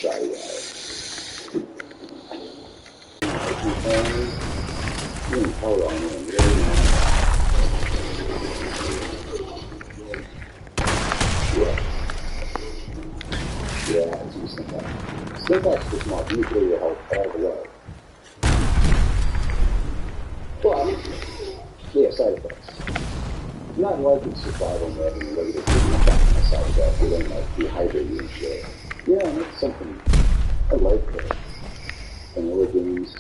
shoddy at it. Color on it, really nice. Yeah, it's a syntax. Syntax is smart. Nuclear will help all the way. But, yeah, side effects. Not like in survival mode and the way that you're not back on the side of that, feeling like dehydrated and shit. Yeah, that's something I like that. Vanilla games,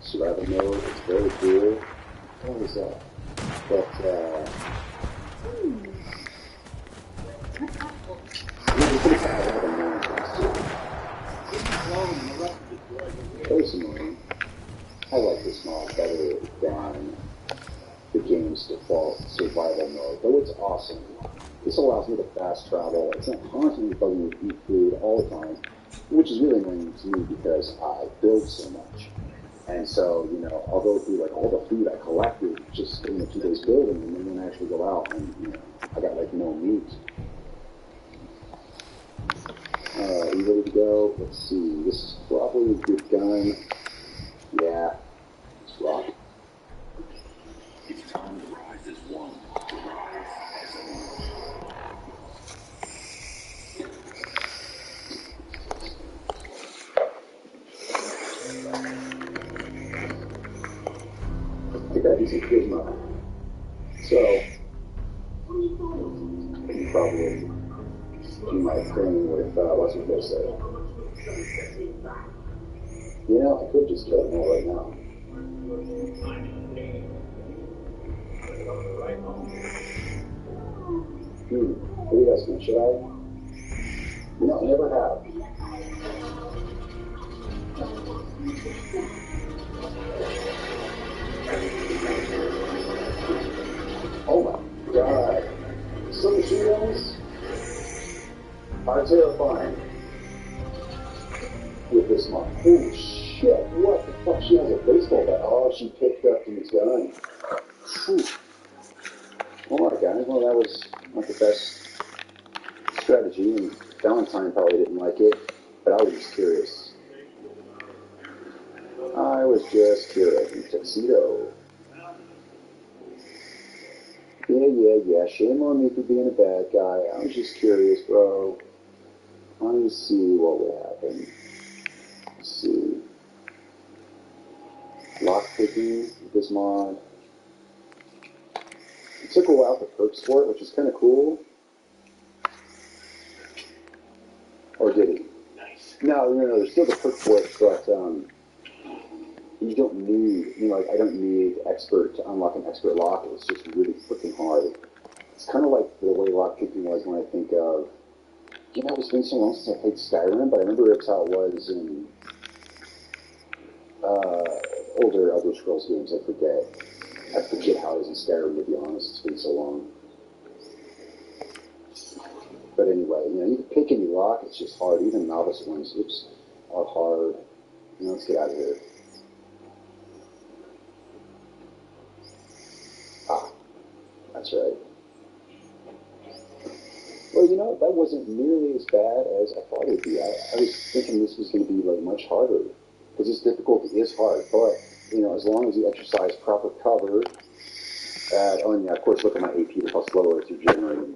survival mode, it's very cool. What was that? But, personally, I like this mod better than the game's default survival mode, though it's awesome. This allows me to fast travel. It's not constantly bugging me to eat food all the time, which is really annoying to me because I build so much. And so, you know, I'll go through like all the food I collected just in the 2 days building, and then when I actually go out and, you know, I got like no meat. Are you ready to go? Let's see. This is probably a good gun. Yeah. Let's rock. It's time to rise as one. To rise as I got these in Gizmo. So, you probably do my thing with, what's it gonna say? You know, I could just kill them all right now. What do you guys think? Should I? You know, I never have. Oh my god. Some machine guns are terrifying with this one. Holy shit, what the fuck? She has a baseball bat. Oh, she picked up his gun. Whew. Alright guys, well that was not the best strategy, and Valentine probably didn't like it, but I was just curious. I was just curious. Tuxedo. Yeah. Shame on me for being a bad guy. I was just curious, bro. Let me see what would happen. Let's see. Lockpicking with this mod. It took a while for perks for it, which is kind of cool. Or did he? nice. No, there's still the perk for it, but you don't need, like, I don't need expert to unlock an expert lock. It's just really freaking hard. It's kind of like the way lockpicking was when I think of, it's been so long since I played Skyrim, but I remember it's how it was in older Elder Scrolls games. I forget how it is in Skyrim, to be honest. It's been so long. But anyway, you can pick any lock. It's just hard. Even novice ones, are hard. Let's get out of here. That's right. Well, that wasn't nearly as bad as I thought it would be. I was thinking this was going to be like much harder, because this difficulty is hard. But as long as you exercise proper cover, and of course, look at my AP. Look how slow it's regenerating.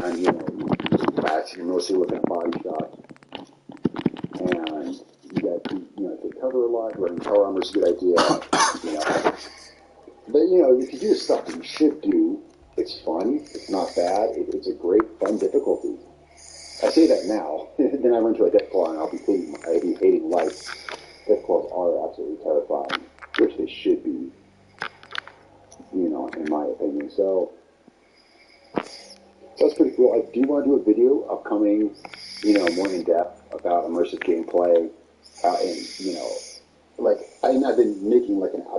And you're mostly looking at body shot. And you got to, take cover a lot. Running power armor is a good idea. But if you do the stuff that you should do, it's fun. It's not bad. It's a great, fun difficulty. I say that now. Then I run to a Deathclaw and I'll be hating life. Deathclaws are absolutely terrifying, which they should be. In my opinion. So that's pretty cool. I do want to do a video upcoming, more in depth about immersive gameplay, I've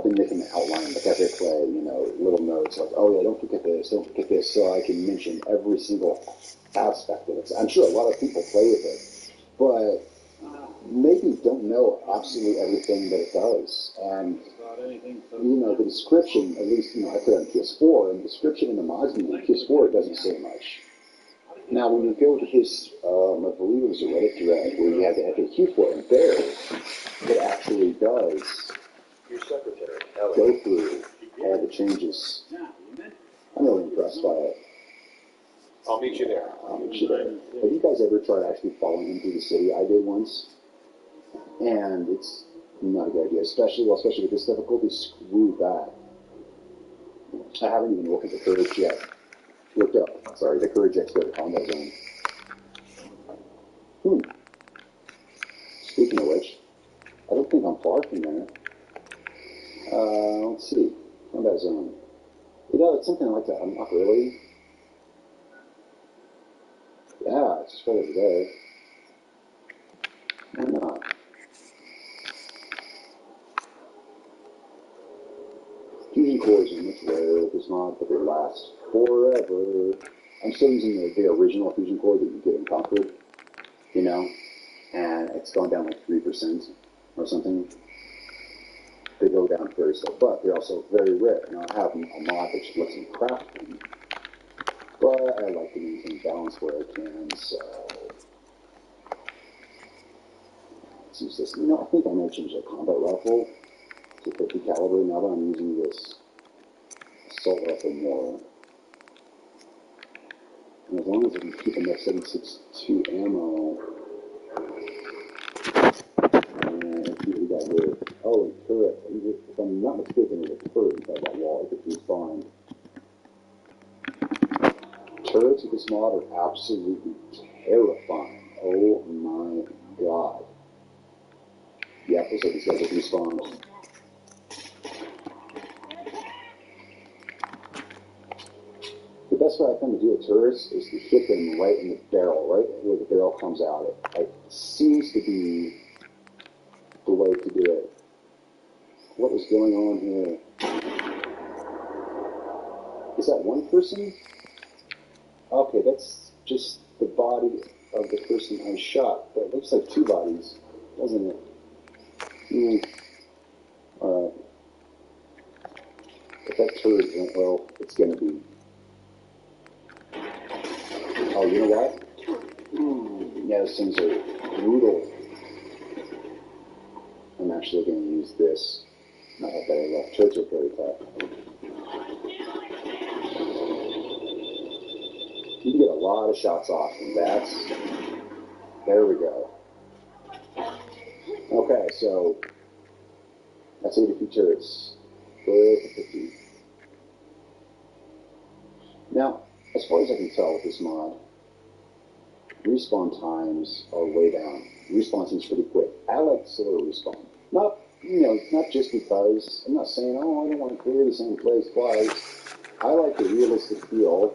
been making an outline, like as I play, little notes like, oh yeah, don't forget this, so I can mention every single aspect of it. I'm sure a lot of people play with it, but maybe don't know absolutely everything that it does. And the description, at least, I put it on PS4, and the description in the mods menu on PS4, it doesn't say much. Now, when you go to his, I believe it was a Reddit thread, where you have the FAQ for it, there, it actually does go through all the changes. I'm really impressed by it. I'll meet you there. I'll meet you there. Have you guys ever tried actually following him through the city? I did once. And it's not a good idea, especially with this difficulty. Screw that. I haven't even looked at the courage yet. The courage expert combat zone. Speaking of which, I don't think I'm far from there. Let's see. Combat zone. It's something like that. I'm not really. Yeah, it's just right over there. Why not? Fusion cores are much rarer with this mod, but they last forever. I'm still using the original fusion core that you get in Concord, and it's gone down like 3% or something. They go down very slow, but they're also very rare. Now I have a mod that just lets me craft them, but I like to maintain balance where I can, so let's use this. I think I might change that combat rifle to 50 caliber now that I'm using this assault rifle more. And as long as I can keep enough 7.62 ammo, and see what we got here. Oh, and turret. If I'm not mistaken, there's a turret inside that wall. It could respawn. Turrets with this mod are absolutely terrifying. Oh my god. Yeah, looks like these guys are respawned. The best way I found to do with turrets is to hit them right in the barrel, right where the barrel comes out. It seems to be the way to do it. What is going on here? Is that one person? Okay, that's just the body of the person I shot. That looks like two bodies, doesn't it? Alright. If that turret went well, it's gonna be. Oh, you know what? Yeah, those things are brutal. I'm actually going to use this. Not that I left. Turrets are very tough. You can get a lot of shots off, and there we go. Okay, so that's 82 turrets. Good for 50. Now, as far as I can tell with this mod, respawn times are way down. Respawn seems pretty quick. I like slower respawn. Not just because, I'm not saying, I don't want to clear the same place twice. I like the realistic feel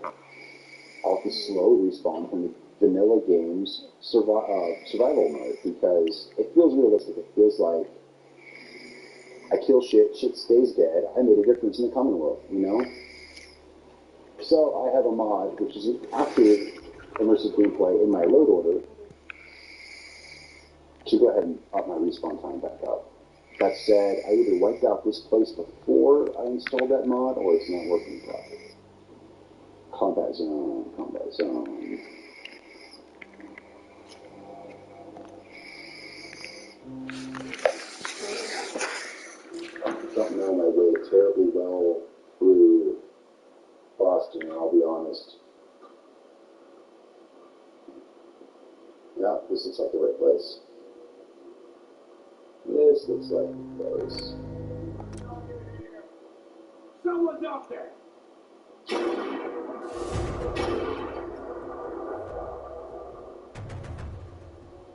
of the slow respawn from the vanilla game's survival mode, because it feels realistic. It feels like I kill shit stays dead. I made a difference in the common world, So I have a mod, which is active immersive gameplay in my load order, to go ahead and up my respawn time back up. That said, I either wiped out this place before I installed that mod, or it's not working properly. Combat zone. I don't know my way terribly well through Boston, I'll be honest. Yeah, this looks like the right place. This looks like the place. Someone's up there!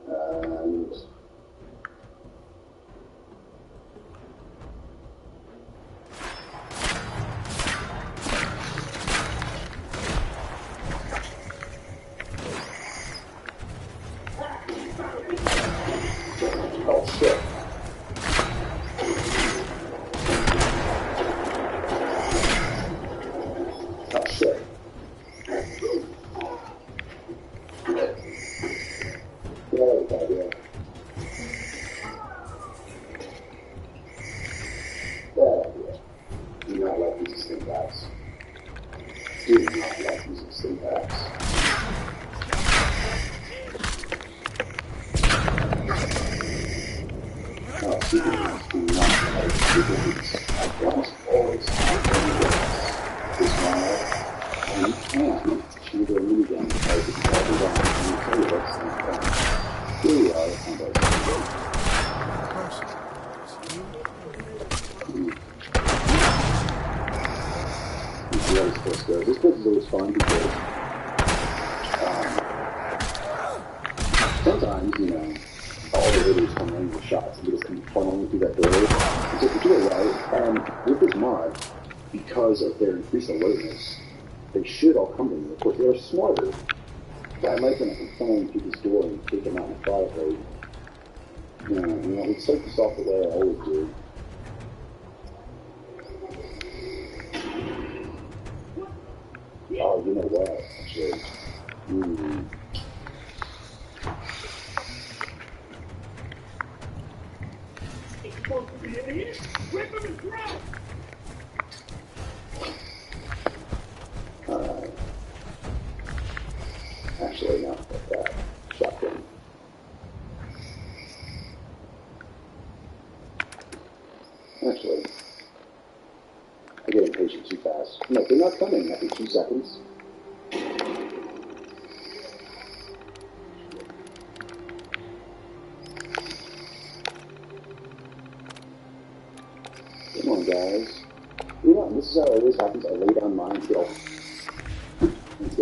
And oh shit. Oh shit. stimpaks. Do not like using stimpaks. Oh, Superman's do not like Superman's. I almost always have this one, and you can shoot a minigun because it's all around, and you tell you what's in front. Here we are, kind of. This place is always fun because sometimes, you know, all the idiots come in with shots and just come funneling through that door. And so if you do it right, with this mod, because of their increased alertness, they should all come to me. Of course, they're smarter. But I might have been funneling through this door and take them out methodically. You know, we start this off the way I always do. Oh, you know what, actually. It's supposed to be in here. Rip him and throw! Alright. Actually, not like that. Shotgun. Actually, I get impatient too fast. No, they're not coming after 2 seconds. Come on, guys. You know, this is how it always happens. I lay down mine to get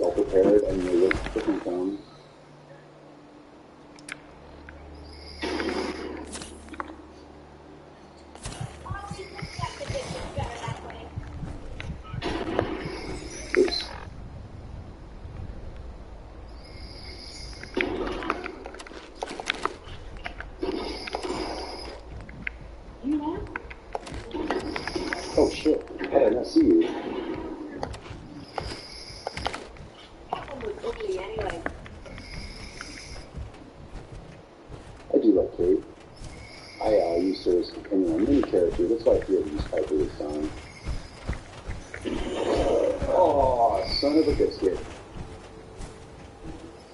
all prepared, and they look freaking down. Oops. Oh shit, how did I not see you? I do like Kate. I used her as a companion on many characters, that's why I feel use Piper this time. Oh, son of a biscuit.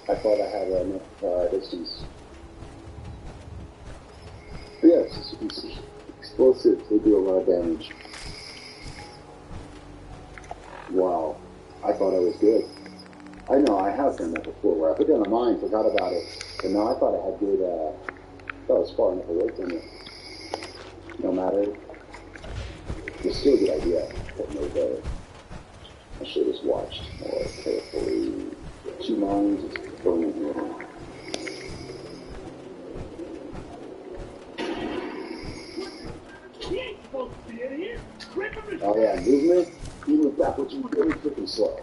I thought I had enough distance. But yeah, as you can see, explosives, they do a lot of damage. Wow, I thought I was good. I know, I have done that before, where I put down a mine, forgot about it, but no, I thought I had good, I thought I was far enough away from it. No matter, it's still a good idea, but no better. I should have just watched more carefully. 2 mines, it's burning here. Oh yeah, movement, you move backwards really freaking slow.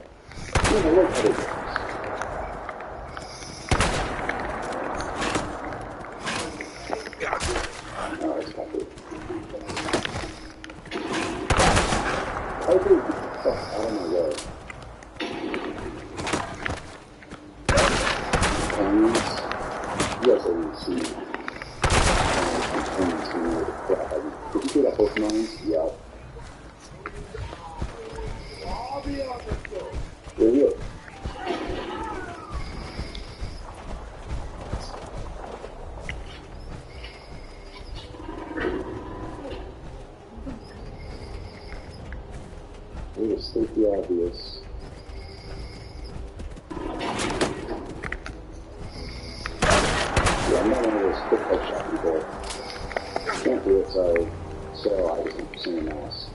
You know, like other games. Oh, it's covered. I do. Fuck, I don't know where. Yes, I didn't see. Did you see that both mines? Yeah. I'll be on this door. There you go. We're going to state the obvious. Yeah, I'm not one of those quick headshot people. I can't do it, so I just have to sing a mask.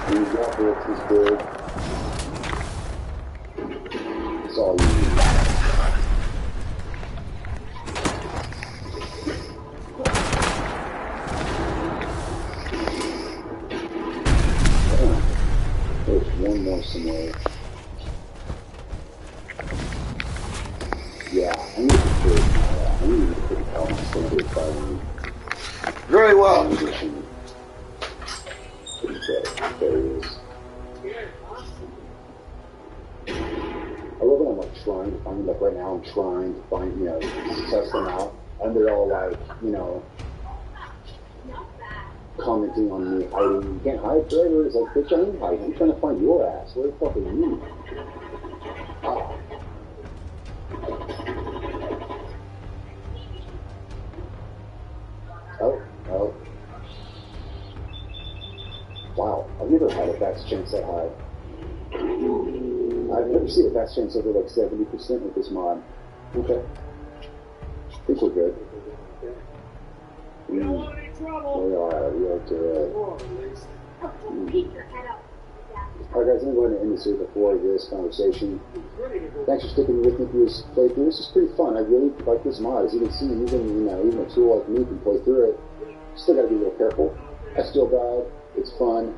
And you got it, it's big. It's all you need. Oh, there's one more somewhere. Yeah, I need to put a call on somebody firing. Very well. There he is. I love when I'm like trying to find, like right now I'm trying to find, you know, test them out, and they're all like, you know, commenting on me hiding. You can't hide forever. It's like, bitch, I ain't hiding. I'm trying to find your ass. Where the fuck are you? Ah. Oh. Wow, I've never had a bats chance that high. I've never seen a bats chance over like 70% with this mod. Okay. I think we're good. We don't want any trouble. We are good. Keep your head up. Alright guys, I'm going to end this here before this conversation. Thanks for sticking with me through this playthrough. This is pretty fun. I really like this mod. As you can see, even a tool like me can play through it. Still got to be a little careful. I still died. It's fun.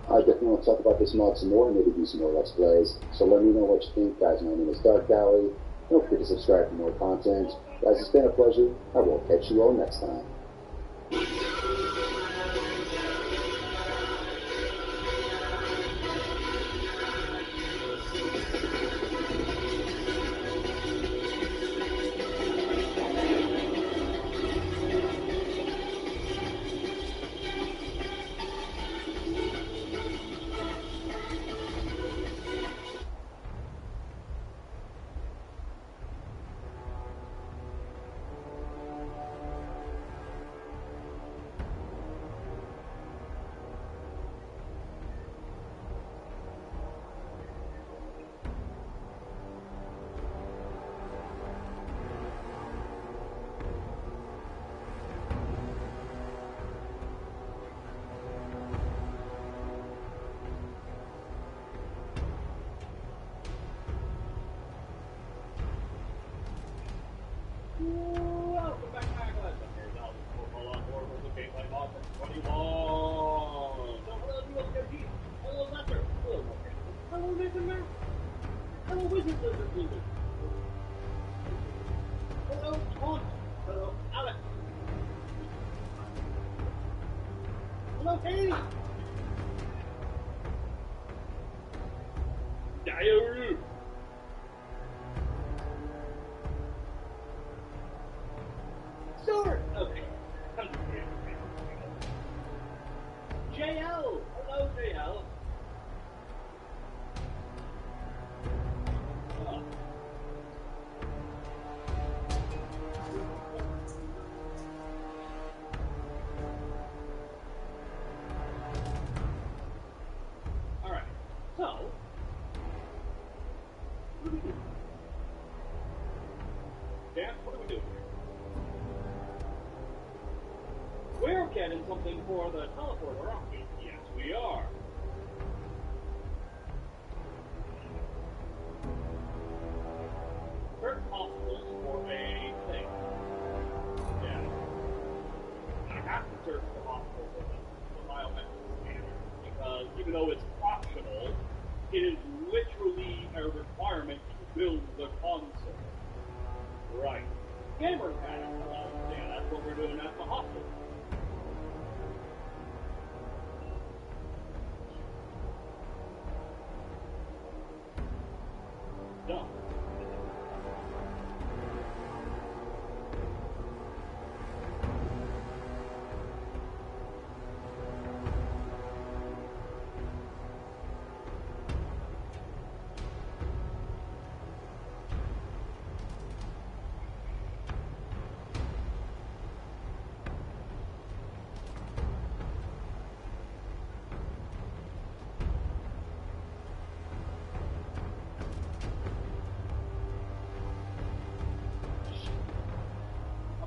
I definitely want to talk about this mod some more and maybe do some more Let's Plays. So let me know what you think, guys. My name is Dark Valley. Don't forget to subscribe for more content. Guys, it's been a pleasure. I will catch you all next time. Welcome back, my class. I'm here, Dallas. We'll on board with the gameplay mod from 21. So, hello, USKG. Hello, Lester. Hello, Mark. Hello, Nathan Merrick. Hello, Wizard Lizard Lizard. Hello, Taunt. Hello, Alex. Hello, Katie. Diarrhea. Sure. Okay. JL. Hello, JL. Oh. All right. So, what do we do? Dan, what do we do? We're getting something for the teleporter, aren't we? Yes, we are. Search hospitals for a thing. Yeah. I have to search the hospital for the biometric scanner because even though it's optional, it is literally a requirement to build the console. Right. Gamer pad. Yeah, that's what we're doing at the hospital. Done.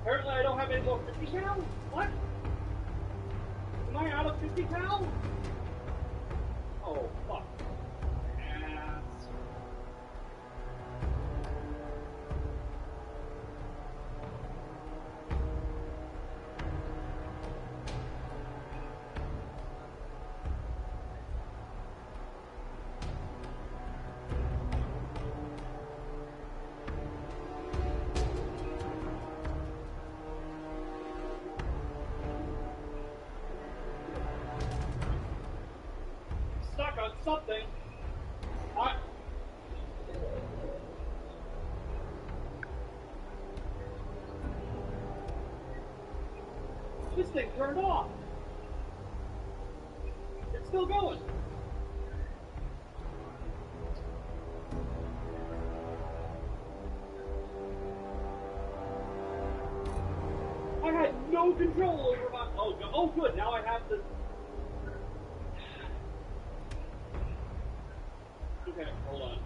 Apparently I don't have any more 50 cal? What? Am I out of 50 cal? Oh, fuck. Ass. Stuck on something. What? This thing turned off. It's still going. I had no control over my... Oh, good. Now I have the... Okay, hold on.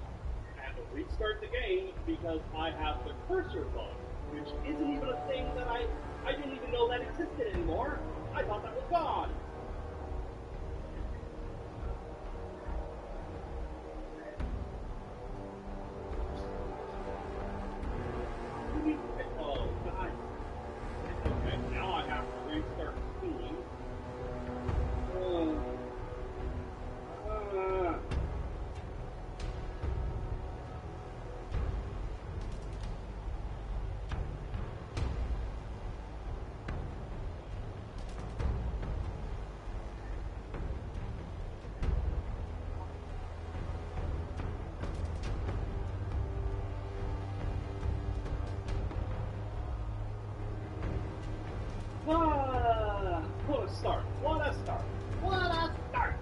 I have to restart the game because I have the cursor bug, which isn't even a thing that I didn't even know that existed anymore. I thought that was gone. Oh, God. Okay, now I have to restart Steam. What a start. What a start. What a start.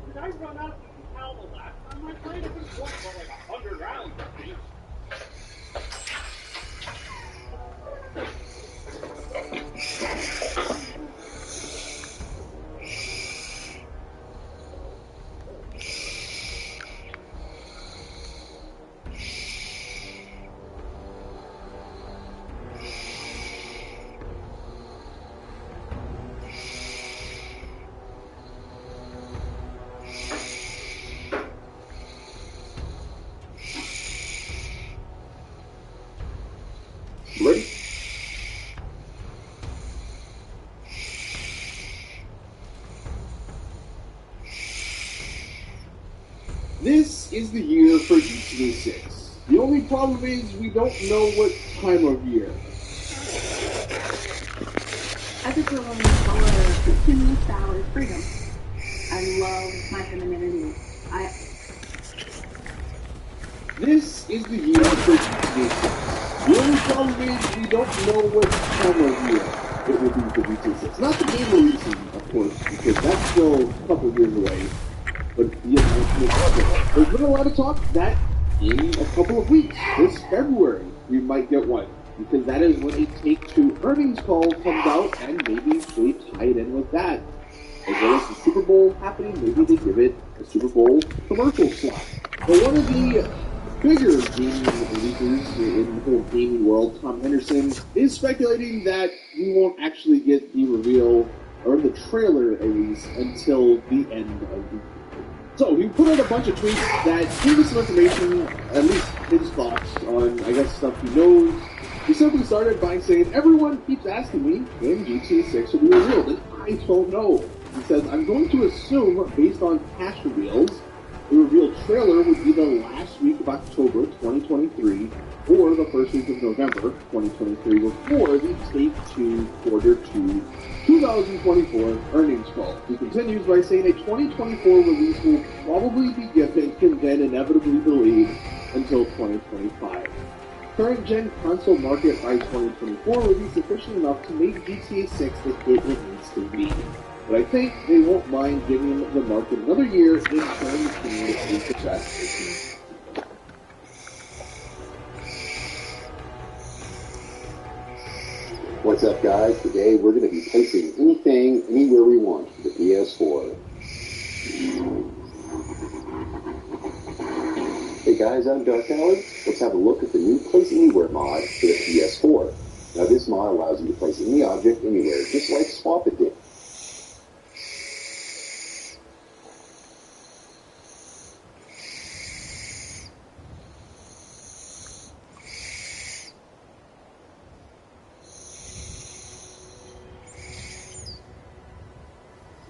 Did I run out of how the last time I played? I think one for like 100 rounds, I think. Ready? This is the year for GTA 6. The only problem is we don't know what time of year. I just feel when we color to me style is freedom. I love my femininity. This is the year for GTA 6. The only problem is we don't know what time of year it will be for GTA 6. Not the game releasing, of course, because that's still a couple years away. But the announcement, there's been a lot of talk that in a couple of weeks, this February, we might get one. Because that is when a Take-Two earnings call comes out, and maybe they tie it in with that. As well as the Super Bowl happening, maybe they give it a Super Bowl commercial slot. But one of the bigger gaming leakers in the whole gaming world, Tom Henderson, is speculating that we won't actually get the reveal, or the trailer at least, until the end of the year. So he put out a bunch of tweets that gave us some information, at least his thoughts on, I guess, stuff he knows. He simply started by saying, everyone keeps asking me when GTA 6 will be revealed, and I don't know. He says, I'm going to assume, based on past reveals, the reveal trailer would be the last week of October 2023, or the first week of November 2023, before the Take-Two Quarter 2 2024 earnings call. He continues by saying a 2024 release will probably be given and then inevitably delayed until 2025. Current gen console market by 2024 will be sufficient enough to make GTA 6 the hit it needs to be. But I think they won't mind giving the market another year in turn to make the best. What's up, guys? Today we're going to be placing anything, anywhere we want for the PS4. Hey guys, I'm Dark Alley. Let's have a look at the new Place Anywhere mod for the PS4. Now this mod allows you to place any object anywhere, just like Swap It did.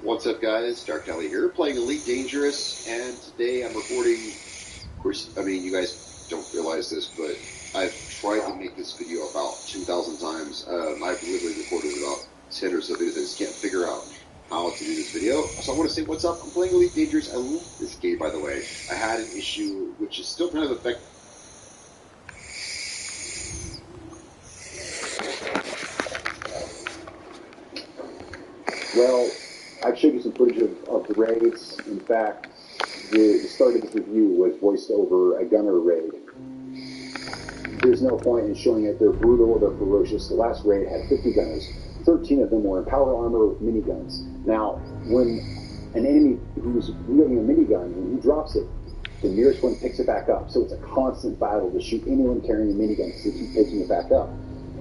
What's up, guys? Dark Alley here, playing Elite Dangerous, and today I'm recording. Of course, I mean, you guys don't realize this, but I've tried to make this video about 2,000 times. I've literally recorded about 10 or so videos. I just can't figure out how to do this video. So I want to say what's up. I'm playing Elite Dangerous. I love this game, by the way. I had an issue, which is still kind of affecting. Well, I've showed you some footage of the raids. In fact, the start of this review was voiced over a gunner raid. There's no point in showing it. They're brutal, they're ferocious. The last raid had 50 gunners. 13 of them were in power armor with miniguns. Now, when an enemy who's wielding a minigun, when he drops it, the nearest one picks it back up. So it's a constant battle to shoot anyone carrying a minigun because they keep picking it back up.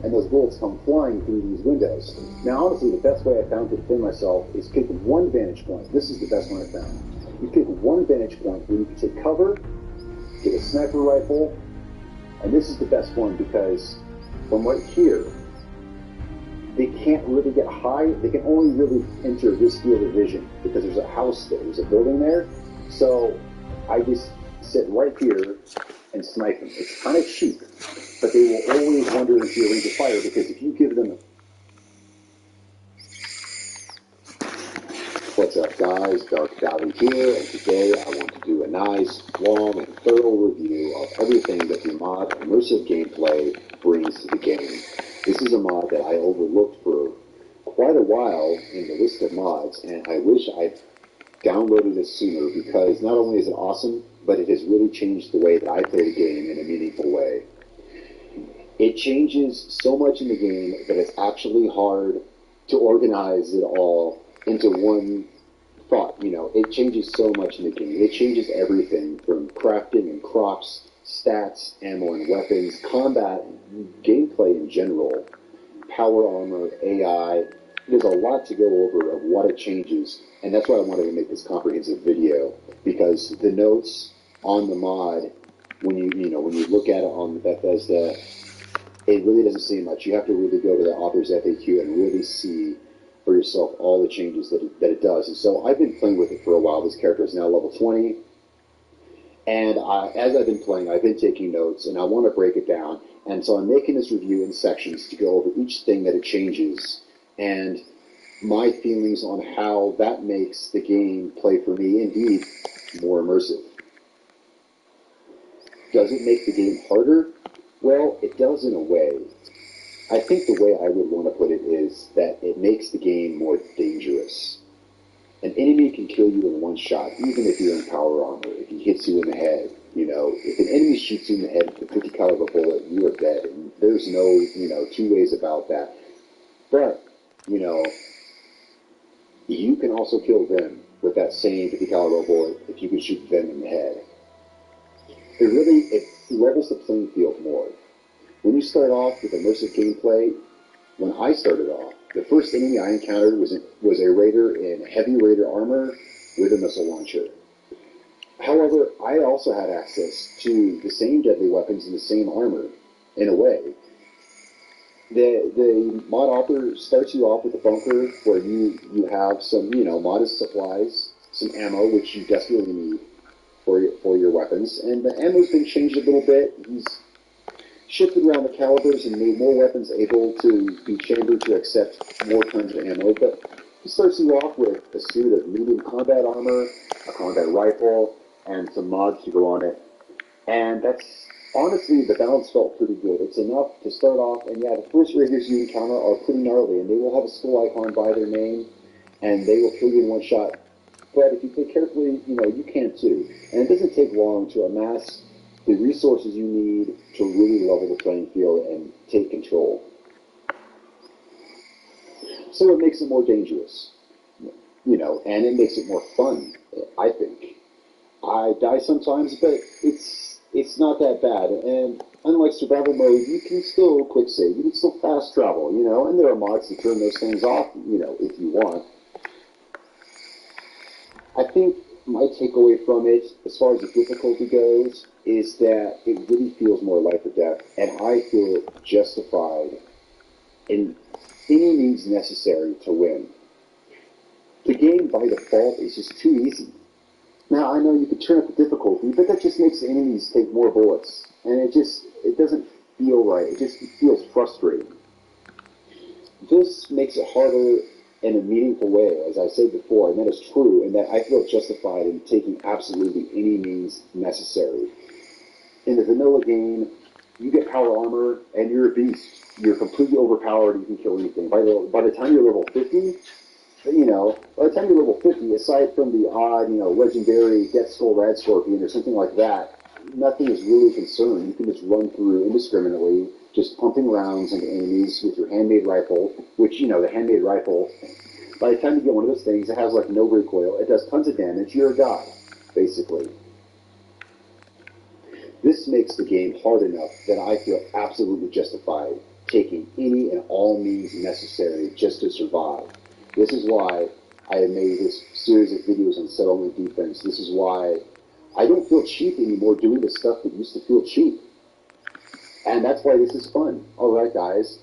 And those bullets come flying through these windows. Now, honestly, the best way I found to defend myself is pick one vantage point. This is the best one I found. You pick one vantage point where you can take cover, get a sniper rifle, and this is the best one because from right here, they can't really get high. They can only really enter this field of vision because there's a house there, there's a building there. So I just sit right here and snipe them. It's kind of cheap, but they will always wander into your range of fire because if you give them What's up, guys? Dark Valley here, and today I want to do a nice, long, and thorough review of everything that the mod immersive gameplay brings to the game. This is a mod that I overlooked for quite a while in the list of mods, and I wish I'd downloaded it sooner because not only is it awesome, but it has really changed the way that I play the game in a meaningful way. It changes so much in the game that it's actually hard to organize it all into one thought. You know, it changes so much in the game. It changes everything from crafting and crops, stats, ammo and weapons, combat, gameplay in general, power armor, AI. There's a lot to go over of what it changes, and that's why I wanted to make this comprehensive video, because the notes on the mod, when you look at it on the Bethesda, it really doesn't say much. You have to really go to the author's FAQ and really see for yourself all the changes that it does. And so I've been playing with it for a while. This character is now level 20. And as I've been playing, I've been taking notes, and I want to break it down. And so I'm making this review in sections to go over each thing that it changes and my feelings on how that makes the game play for me, indeed, more immersive. Does it make the game harder? Well, it does in a way. I think the way I would want to put it is that it makes the game more dangerous. An enemy can kill you in one shot, even if you're in power armor, if he hits you in the head. You know, if an enemy shoots you in the head with a 50 caliber bullet, you are dead. And there's no, two ways about that. But, you can also kill them with that same 50 caliber bullet if you can shoot them in the head. It levels the playing field more. When you start off with immersive gameplay, when I started off, the first enemy I encountered was a raider in heavy raider armor with a missile launcher. However, I also had access to the same deadly weapons and the same armor, in a way. The mod author starts you off with a bunker where you have some, modest supplies, some ammo, which you desperately need for your weapons. And the ammo's been changed a little bit. He's shifted around the calibers and made more weapons able to be chambered to accept more tons of ammo. But he starts you off with a suit of medium combat armor, a combat rifle, and some mods to go on it. And that's, honestly, the balance felt pretty good. It's enough to start off, and yeah, the first raiders you encounter are pretty gnarly, and they will have a skull icon by their name, and they will kill you in one shot. But if you play carefully, you can too. And it doesn't take long to amass the resources you need to really level the playing field and take control. So it makes it more dangerous, and it makes it more fun, I think. I die sometimes, but it's not that bad. And unlike survival mode, you can still quick save, you can still fast travel, and there are mods to turn those things off, if you want. I think my takeaway from it, as far as the difficulty goes, is that it really feels more life or death, and I feel justified in any means necessary to win. The game, by default, is just too easy. Now, I know you could turn up the difficulty, but that just makes the enemies take more bullets, and it doesn't feel right. It just feels frustrating. This makes it harder in a meaningful way, as I said before, and that is true, and that I feel justified in taking absolutely any means necessary. In the vanilla game, you get power armor, and you're a beast. You're completely overpowered, you can kill anything. By the time you're level 50, by the time you're level 50, aside from the odd, legendary Death Skull Rad Scorpion or something like that, nothing is really a concern. You can just run through indiscriminately, just pumping rounds into enemies with your handmade rifle, which, the handmade rifle, by the time you get one of those things, it has like no recoil. It does tons of damage. You're a god, basically. This makes the game hard enough that I feel absolutely justified taking any and all means necessary just to survive. This is why I have made this series of videos on settlement defense. This is why I don't feel cheap anymore doing the stuff that used to feel cheap. And that's why this is fun. Alright guys,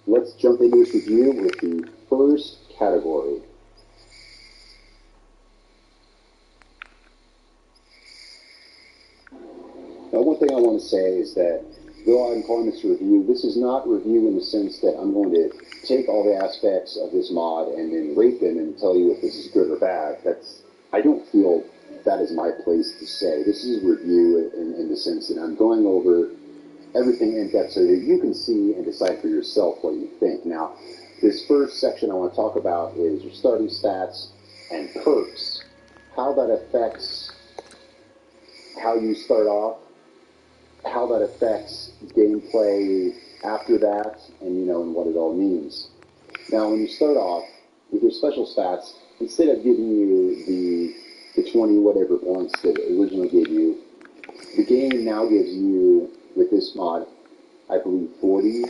let's jump into this review with the first category. Now, one thing I want to say is that though I'm calling this a review, this is not review in the sense that I'm going to take all the aspects of this mod and then rate them and tell you if this is good or bad. I don't feel that is my place to say. This is a review in the sense that I'm going over everything in depth so that you can see and decide for yourself what you think. Now, this first section I want to talk about is your starting stats and perks, how that affects how you start off, how that affects gameplay after that, and and what it all means. Now, when you start off with your special stats, instead of giving you the 20 whatever points that it originally gave you, the game now gives you, with this mod, I believe 40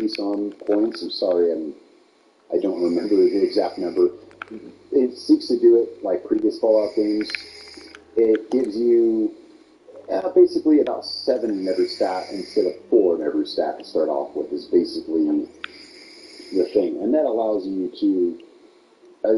some points. I'm sorry, I don't remember the exact number. It seeks to do it like previous Fallout games. It gives you basically about 7 in every stat instead of 4 in every stat to start off with is basically the thing. And that allows you to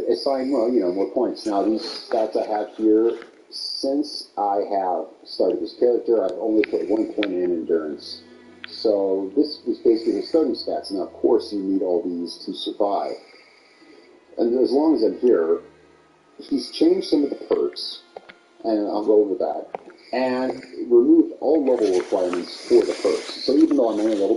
assign, more points. Now, these stats I have here, since I have started this character, I've only put 1 point in endurance. So this is basically the starting stats. Now, of course, you need all these to survive. And as long as I'm here, he's changed some of the perks, and I'll go over that, and removed all level requirements for the perks. So even though I'm only level